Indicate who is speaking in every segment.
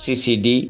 Speaker 1: CCD,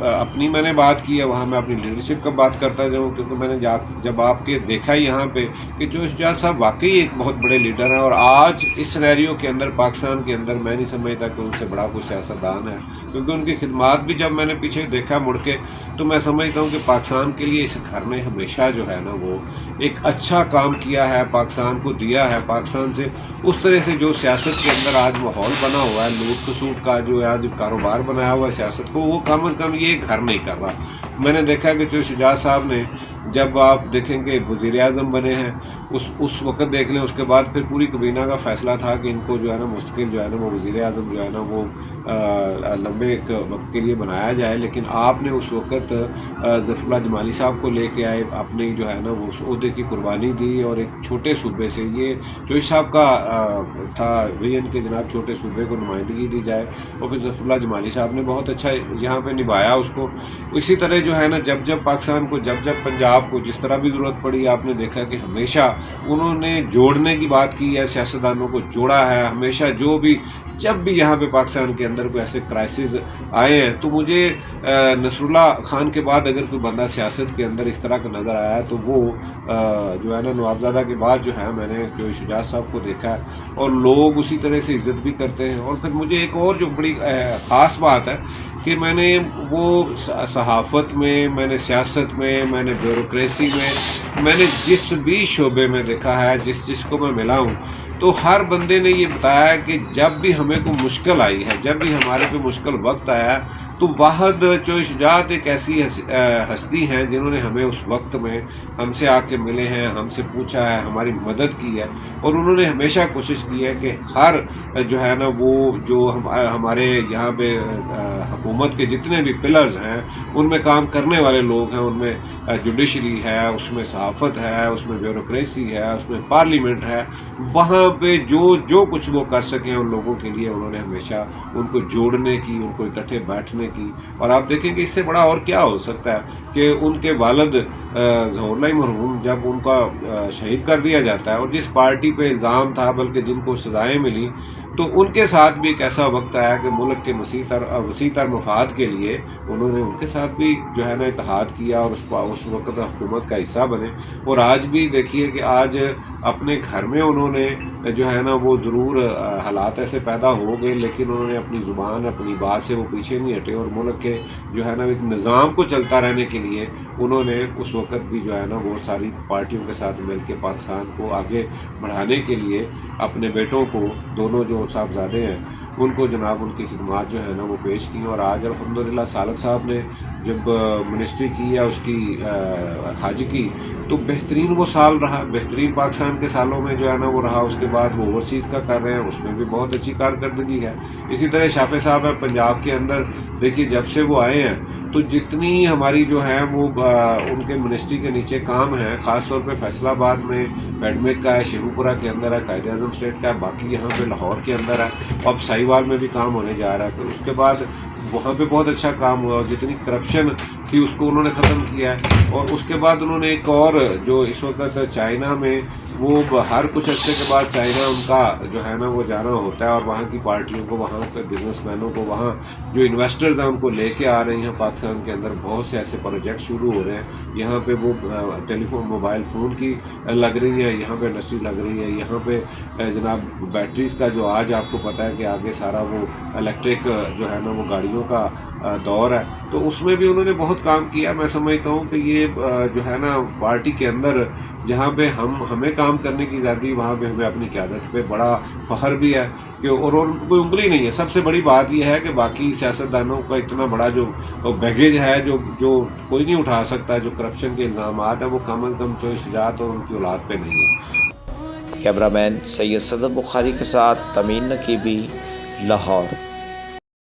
Speaker 2: اپنی میں نے بات کی ہے وہاں میں اپنی لیڈرشپ کا بات کرتا جاؤں، کیونکہ میں نے جب آپ کے دیکھا یہاں پہ کہ جوش شجاعت صاحب واقعی ایک بہت بڑے لیڈر ہیں، اور آج اس سینیریو کے اندر پاکستان کے اندر میں نہیں سمجھتا کہ ان سے بڑا کوئی سیاستدان ہے، کیونکہ ان کی خدمات بھی جب میں نے پیچھے دیکھا مڑ کے تو میں سمجھتا ہوں کہ پاکستان کے لیے اس گھر نے ہمیشہ جو ہے نا وہ ایک اچھا کام کیا ہے، پاکستان کو دیا ہے، پاکستان سے اس طرح سے جو سیاست کے اندر آج ماحول بنا ہوا ہے، لوٹ کسوٹ کا جو آج کاروبار بنایا ہوا ہے سیاست کو، وہ کم از کم یہ گھر نہیں کر رہا۔ میں نے دیکھا کہ جو شجاعت صاحب نے جب آپ دیکھیں کہ وزیر اعظم بنے ہیں اس وقت دیکھ لیں، اس کے بعد پھر پوری کابینہ کا فیصلہ تھا کہ ان کو جو ہے نا مستقل جو ہے نا وہ وزیر اعظم جو ہے نا وہ لمبے ایک وقت کے لیے بنایا جائے، لیکن آپ نے اس وقت ظفر اللہ جمالی صاحب کو لے کے آئے، اپنے جو ہے نا وہ اس عہدے کی قربانی دی، اور ایک چھوٹے صوبے سے یہ جوش صاحب کا تھا ویژن کے جناب چھوٹے صوبے کو نمائندگی دی جائے، اور پھر ظفر اللہ جمالی صاحب نے بہت اچھا یہاں پہ نبھایا اس کو۔ اسی طرح جو ہے نا جب پاکستان کو جب پنجاب کو جس طرح بھی ضرورت پڑی، آپ نے دیکھا کہ ہمیشہ انہوں نے جوڑنے کی بات کی ہے، سیاستدانوں کو جوڑا ہے، ہمیشہ جب بھی یہاں پہ پاکستان کے اندر کوئی ایسے کرائسس آئے ہیں تو مجھے نصر اللہ خان کے بعد اگر کوئی بندہ سیاست کے اندر اس طرح کا نظر آیا ہے تو وہ جو ہے نا نوابزادہ کے بعد جو ہے میں نے جو شجاعت صاحب کو دیکھا ہے، اور لوگ اسی طرح سے عزت بھی کرتے ہیں۔ اور پھر مجھے ایک اور جو بڑی خاص بات ہے کہ میں نے وہ صحافت میں نے سیاست میں نے بیوروکریسی میں نے جس بھی شعبے میں دیکھا ہے، جس کو میں ملا ہوں، تو ہر بندے نے یہ بتایا کہ جب بھی ہمیں کوئی مشکل آئی ہے، جب بھی ہمارے پہ مشکل وقت آیا ہے، تو واحد چوش شجاعت ایک ایسی ہستی ہیں جنہوں نے ہمیں اس وقت میں ہم سے آ کے ملے ہیں، ہم سے پوچھا ہے، ہماری مدد کی ہے، اور انہوں نے ہمیشہ کوشش کی ہے کہ ہر جو ہے نا وہ جو ہمارے یہاں پہ حکومت کے جتنے بھی پلرز ہیں ان میں کام کرنے والے لوگ ہیں، ان میں جوڈیشری ہے، اس میں صحافت ہے، اس میں بیوروکریسی ہے، اس میں پارلیمنٹ ہے، وہاں پہ جو کچھ وہ کر سکیں ان لوگوں کے لیے انہوں نے ہمیشہ ان کو جوڑنے کی، ان کو اکٹھے بیٹھنے کی۔ اور آپ دیکھیں کہ اس سے بڑا اور کیا ہو سکتا ہے کہ ان کے والد ظہور اللہ مرحوم جب ان کا شہید کر دیا جاتا ہے، اور جس پارٹی پہ الزام تھا بلکہ جن کو سزائیں ملی، تو ان کے ساتھ بھی ایک ایسا وقت آیا کہ ملک کے وسیع تر مفاد کے لیے انہوں نے ان کے ساتھ بھی جو ہے نا اتحاد کیا، اور اس وقت حکومت کا حصہ بنے۔ اور آج بھی دیکھیے کہ آج اپنے گھر میں انہوں نے جو ہے نا وہ ضرور حالات ایسے پیدا ہو گئے، لیکن انہوں نے اپنی زبان اپنی بات سے وہ پیچھے نہیں ہٹے، اور ملک کے جو ہے نا ایک نظام کو چلتا رہنے کے لیے انہوں نے اس وقت بھی جو ہے نا وہ ساری پارٹیوں کے ساتھ مل کے پاکستان کو آگے بڑھانے کے لیے اپنے بیٹوں کو، دونوں جو صاحبزادے ہیں ان کو جناب ان کی خدمات جو ہے نا وہ پیش کی۔ اور آج الحمدللہ سالک صاحب نے جب منسٹری کی یا اس کی حج کی تو بہترین وہ سال رہا، بہترین پاکستان کے سالوں میں جو ہے نا وہ رہا۔ اس کے بعد وہ اوورسیز کا کر رہے ہیں، اس میں بھی بہت اچھی کارکردگی ہے۔ اسی طرح شافع صاحب ہے پنجاب کے اندر، دیکھیے جب سے وہ آئے ہیں تو جتنی ہماری جو ہے وہ ان کے منسٹری کے نیچے کام ہے، خاص طور پہ فیصل آباد میں بیڈمک کا ہے، شیخو پورہ کے اندر ہے، قائد اعظم اسٹیٹ کا ہے، باقی یہاں پہ لاہور کے اندر ہے، اب ساہیوال میں بھی کام ہونے جا رہا ہے۔ پھر اس کے بعد وہاں پہ بہت اچھا کام ہوا، اور جتنی کرپشن تھی اس کو انہوں نے ختم کیا ہے۔ اور اس کے بعد انہوں نے ایک اور جو اس وقت چائنا میں وہ ہر کچھ عرصے کے بعد چائنا ان کا جو ہے نا وہ جانا ہوتا ہے، اور وہاں کی پارٹیوں کو، وہاں کے بزنس مینوں کو، وہاں جو انویسٹرز ہیں ان کو لے کے آ رہے ہیں پاکستان کے اندر۔ بہت سے ایسے پروجیکٹ شروع ہو رہے ہیں یہاں پہ، وہ ٹیلی فون موبائل فون کی لگ رہی ہے، یہاں پہ انڈسٹری لگ رہی ہے، یہاں پہ جناب بیٹریز کا جو آج آپ کو پتہ ہے کہ آگے سارا وہ الیکٹرک جو ہے نا وہ گاڑیوں کا دور ہے، تو اس میں بھی انہوں نے بہت کام کیا۔ میں سمجھتا ہوں کہ یہ جو ہے نا پارٹی کے اندر جہاں پہ ہمیں کام کرنے کی آزادی، وہاں پہ ہمیں اپنی قیادت پہ بڑا فخر بھی ہے کہ اور کوئی انگلی نہیں ہے۔ سب سے بڑی بات یہ ہے کہ باقی سیاستدانوں کا اتنا بڑا جو بیگیج ہے جو کوئی نہیں اٹھا سکتا، جو کرپشن کے الزامات ہیں وہ کم از کم چوش شجاعت اور ان کی اولاد پہ نہیں ہے۔
Speaker 1: کیمرہ مین سید صدر بخاری کے ساتھ تمیم نقیبی، لاہور۔